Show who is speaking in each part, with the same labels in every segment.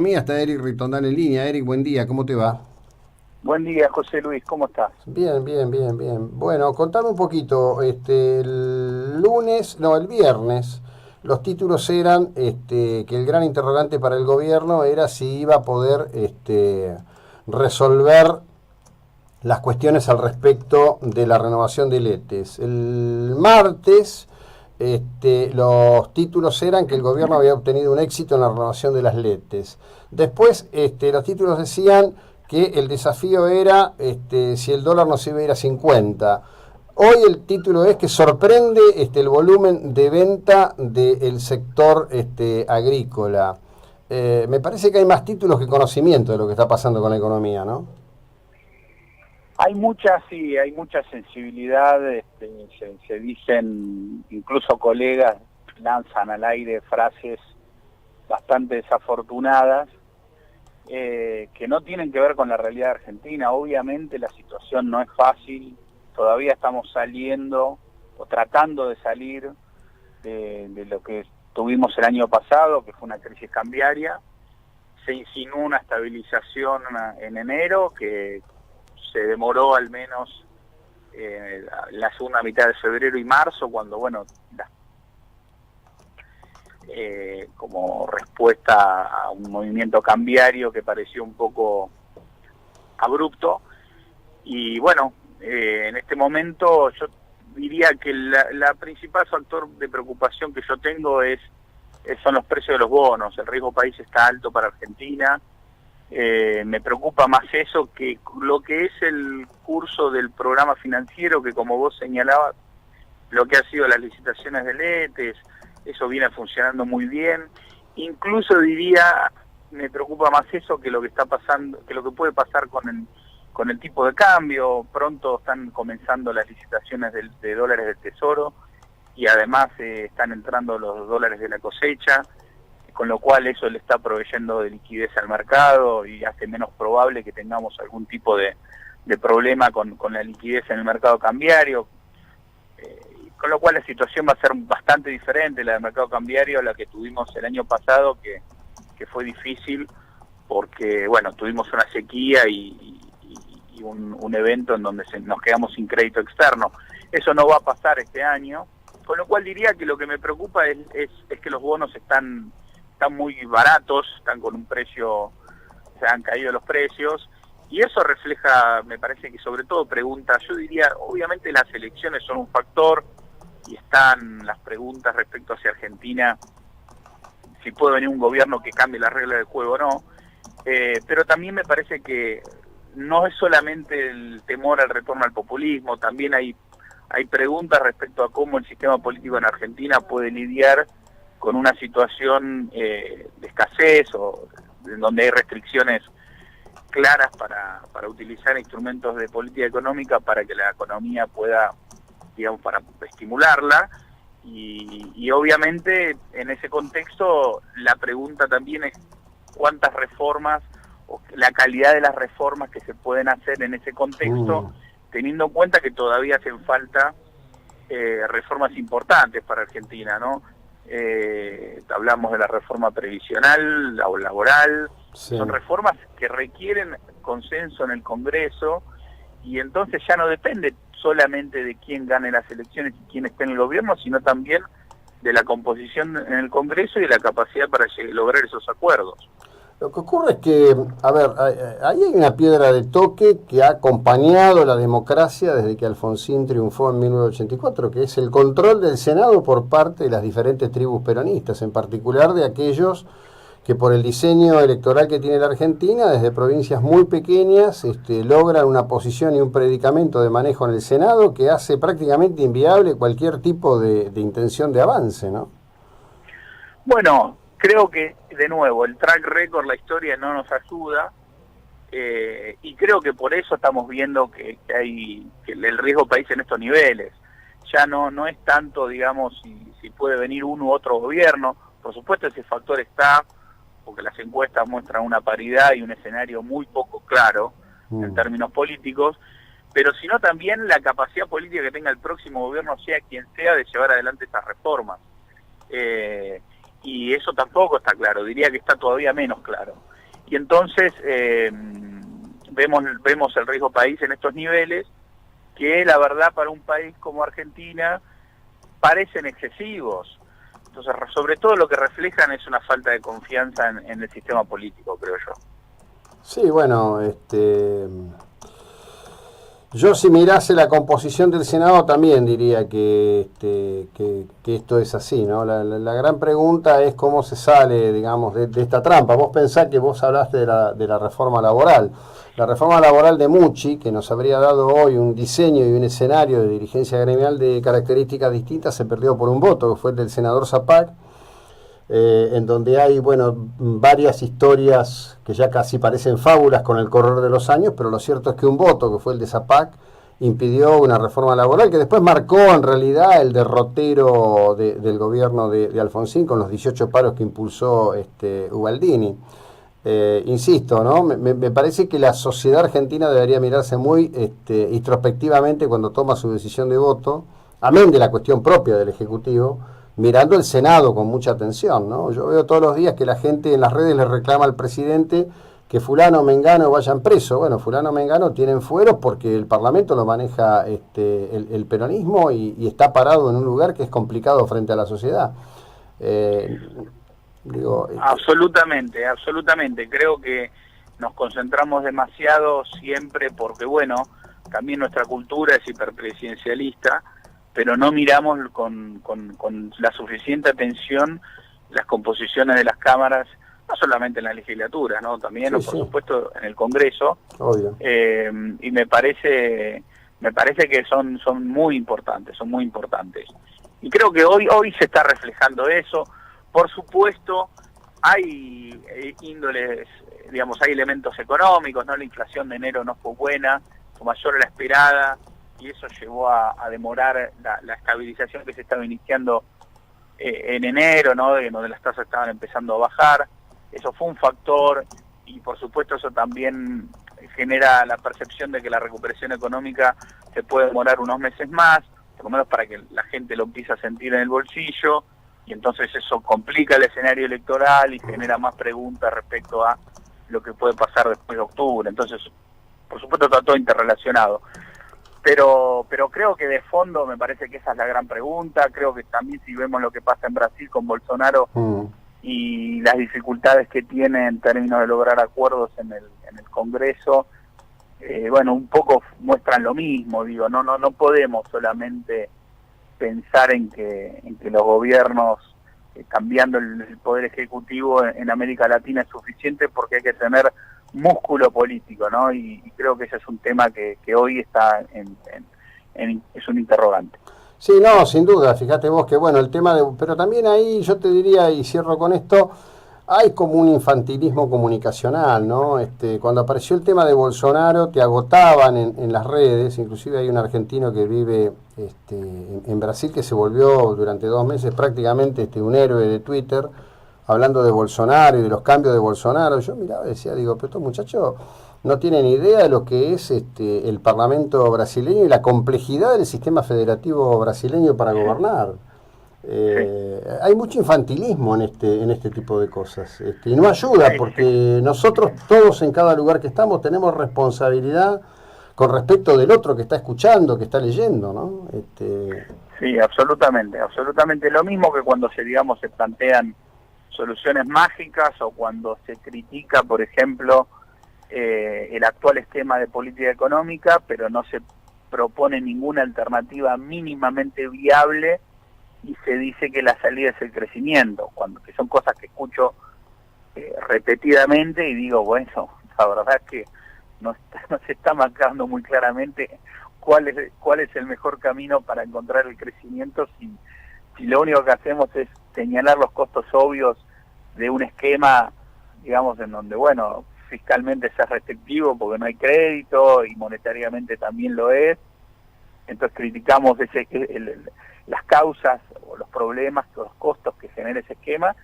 Speaker 1: Mí está Eric Ritondán en línea. Eric, buen día, ¿cómo te va?
Speaker 2: Buen día, José Luis, ¿cómo estás?
Speaker 1: Bien, bien, bien, bien. Bueno, contame un poquito, el lunes, no, el viernes, los títulos eran que el gran interrogante para el gobierno era si iba a poder resolver las cuestiones al respecto de la renovación de letes. El martes, los títulos eran que el gobierno había obtenido un éxito en la renovación de las letes. Después, los títulos decían que el desafío era si el dólar no se iba a ir a 50. Hoy el título es que sorprende el volumen de venta del sector agrícola. Me parece que hay más títulos que conocimiento de lo que está pasando con la economía, ¿no?
Speaker 2: Hay mucha, sí, hay mucha sensibilidad, se dicen, incluso colegas lanzan al aire frases bastante desafortunadas, que no tienen que ver con la realidad argentina. Obviamente la situación no es fácil, todavía estamos saliendo o tratando de salir de lo que tuvimos el año pasado, que fue una crisis cambiaria. Se insinuó una estabilización en enero que se demoró al menos la segunda mitad de febrero y marzo, cuando, bueno, como respuesta a un movimiento cambiario que pareció un poco abrupto. Y bueno, en este momento yo diría que la principal factor de preocupación que yo tengo son los precios de los bonos. El riesgo país está alto para Argentina. Me preocupa más eso que lo que es el curso del programa financiero, que como vos señalabas, lo que ha sido las licitaciones de letes, eso viene funcionando muy bien. Incluso diría, me preocupa más eso que lo que está pasando, que lo que puede pasar con el tipo de cambio. Pronto están comenzando las licitaciones de dólares del Tesoro y además están entrando los dólares de la cosecha, con lo cual eso le está proveyendo de liquidez al mercado y hace menos probable que tengamos algún tipo de problema con la liquidez en el mercado cambiario, con lo cual la situación va a ser bastante diferente, la del mercado cambiario, a la que tuvimos el año pasado, que fue difícil porque, bueno, tuvimos una sequía y un evento en donde nos quedamos sin crédito externo. Eso no va a pasar este año, con lo cual diría que lo que me preocupa es que los bonos están muy baratos, están con un precio, se han caído los precios, y eso refleja, me parece que sobre todo preguntas, yo diría, obviamente las elecciones son un factor, y están las preguntas respecto hacia Argentina, si puede venir un gobierno que cambie las reglas del juego o no, pero también me parece que no es solamente el temor al retorno al populismo, también hay preguntas respecto a cómo el sistema político en Argentina puede lidiar con una situación de escasez o en donde hay restricciones claras para utilizar instrumentos de política económica para que la economía pueda, digamos, para estimularla. Y obviamente en ese contexto la pregunta también es cuántas reformas o la calidad de las reformas que se pueden hacer en ese contexto,
Speaker 1: Mm.
Speaker 2: teniendo en cuenta que todavía hacen falta reformas importantes para Argentina, ¿no? Hablamos de la reforma previsional, la laboral,
Speaker 1: Sí.
Speaker 2: son reformas que requieren consenso en el Congreso y entonces ya no depende solamente de quién gane las elecciones y quién esté en el gobierno, sino también de la composición en el Congreso y de la capacidad para lograr esos acuerdos.
Speaker 1: Lo que ocurre es que, a ver, ahí hay una piedra de toque que ha acompañado la democracia desde que Alfonsín triunfó en 1984, que es el control del Senado por parte de las diferentes tribus peronistas, en particular de aquellos que por el diseño electoral que tiene la Argentina, desde provincias muy pequeñas, logran una posición y un predicamento de manejo en el Senado que hace prácticamente inviable cualquier tipo de intención de avance, ¿no?
Speaker 2: Bueno, creo que de nuevo el track record, la historia no nos ayuda, y creo que por eso estamos viendo que el riesgo país en estos niveles ya no es tanto, digamos, si puede venir uno u otro gobierno. Por supuesto ese factor está, porque las encuestas muestran una paridad y un escenario muy poco claro en
Speaker 1: Mm.
Speaker 2: términos políticos, pero sino también la capacidad política que tenga el próximo gobierno, sea quien sea, de llevar adelante esas reformas. y eso tampoco está claro, diría que está todavía menos claro. Y entonces vemos el riesgo país en estos niveles, que la verdad para un país como Argentina parecen excesivos. Entonces, sobre todo lo que reflejan es una falta de confianza en el sistema político, creo yo.
Speaker 1: Sí, bueno, yo si mirase la composición del Senado también diría que esto es así, ¿no? La gran pregunta es cómo se sale, digamos, de esta trampa. Vos pensás que vos hablaste de la reforma laboral. La reforma laboral de Mucci, que nos habría dado hoy un diseño y un escenario de dirigencia gremial de características distintas, se perdió por un voto, que fue el del senador Zapac, en donde hay, bueno, varias historias que ya casi parecen fábulas con el correr de los años, pero lo cierto es que un voto, que fue el de Zapac, impidió una reforma laboral que después marcó en realidad el derrotero del gobierno de Alfonsín con los 18 paros que impulsó Ubaldini. Insisto, ¿no? Me parece que la sociedad argentina debería mirarse muy introspectivamente cuando toma su decisión de voto, amén de la cuestión propia del Ejecutivo, mirando el Senado con mucha atención, ¿no? Yo veo todos los días que la gente en las redes le reclama al presidente que fulano, mengano vayan preso. Bueno, fulano, mengano tienen fueros porque el Parlamento lo maneja el peronismo y está parado en un lugar que es complicado frente a la sociedad.
Speaker 2: Absolutamente, absolutamente. Creo que nos concentramos demasiado siempre porque, bueno, también nuestra cultura es hiperpresidencialista, pero no miramos con la suficiente atención las composiciones de las cámaras, no solamente en la legislatura, ¿no? También, sí, por supuesto, en el Congreso.
Speaker 1: Obvio.
Speaker 2: Y me parece que son muy importantes, son muy importantes. Y creo que hoy se está reflejando eso. Por supuesto, hay índoles, digamos, hay elementos económicos, ¿no? La inflación de enero no fue buena, fue mayor a la esperada, y eso llevó a demorar la estabilización que se estaba iniciando en enero, ¿no? Donde las tasas estaban empezando a bajar. Eso fue un factor, y por supuesto eso también genera la percepción de que la recuperación económica se puede demorar unos meses más, por lo menos para que la gente lo empiece a sentir en el bolsillo, y entonces eso complica el escenario electoral y genera más preguntas respecto a lo que puede pasar después de octubre. Entonces, por supuesto, está todo interrelacionado. Pero creo que de fondo me parece que esa es la gran pregunta. Creo que también si vemos lo que pasa en Brasil con Bolsonaro y las dificultades que tiene en términos de lograr acuerdos en el Congreso, bueno, un poco muestran lo mismo. Digo, no podemos solamente pensar en que los gobiernos cambiando el poder ejecutivo en América Latina es suficiente, porque hay que tener músculo político, ¿no? Y creo que ese es un tema que hoy está es un interrogante.
Speaker 1: Sí, no, sin duda, fíjate vos que bueno, el tema de... Pero también ahí yo te diría, y cierro con esto, hay como un infantilismo comunicacional, ¿no? Cuando apareció el tema de Bolsonaro, te agotaban en las redes, inclusive hay un argentino que vive en Brasil que se volvió durante 2 meses prácticamente un héroe de Twitter, hablando de Bolsonaro y de los cambios de Bolsonaro. Yo miraba y decía, digo, pero estos muchachos no tienen idea de lo que es el Parlamento brasileño y la complejidad del sistema federativo brasileño para gobernar. Hay mucho infantilismo en este tipo de cosas, y no ayuda, porque nosotros todos en cada lugar que estamos tenemos responsabilidad con respecto del otro que está escuchando, que está leyendo, ¿no?
Speaker 2: Sí, absolutamente, absolutamente. Lo mismo que cuando se plantean soluciones mágicas, o cuando se critica, por ejemplo, el actual esquema de política económica, pero no se propone ninguna alternativa mínimamente viable, y se dice que la salida es el crecimiento, que son cosas que escucho repetidamente, y digo, bueno, la verdad es que no se está marcando muy claramente cuál es el mejor camino para encontrar el crecimiento, si lo único que hacemos es señalar los costos obvios de un esquema, digamos, en donde, bueno, fiscalmente sea restrictivo porque no hay crédito, y monetariamente también lo es. Entonces criticamos las causas o los problemas, los costos que genera ese esquema,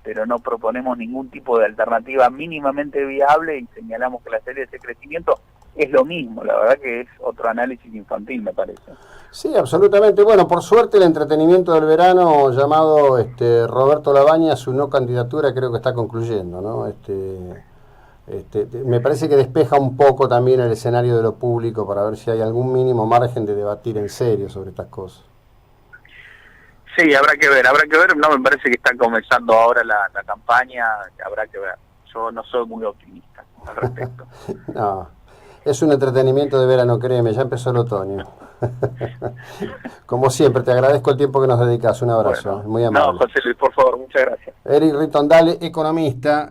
Speaker 2: pero no proponemos ningún tipo de alternativa mínimamente viable, y señalamos que la salida de ese crecimiento es lo mismo, la verdad que es otro análisis infantil, me parece.
Speaker 1: Sí, absolutamente. Bueno, por suerte el entretenimiento del verano llamado Roberto Labaña, su no candidatura creo que está concluyendo, ¿no? Me parece que despeja un poco también el escenario de lo público para ver si hay algún mínimo margen de debatir en serio sobre estas cosas.
Speaker 2: Sí, habrá que ver, no me parece que está comenzando ahora la campaña, habrá que ver. Yo no soy muy optimista al respecto.
Speaker 1: No, es un entretenimiento de verano, créeme, ya empezó el otoño. Como siempre, te agradezco el tiempo que nos dedicas, un abrazo,
Speaker 2: Bueno,
Speaker 1: muy amable.
Speaker 2: no, José Luis, por favor, muchas gracias.
Speaker 1: Eric Ritondale, economista,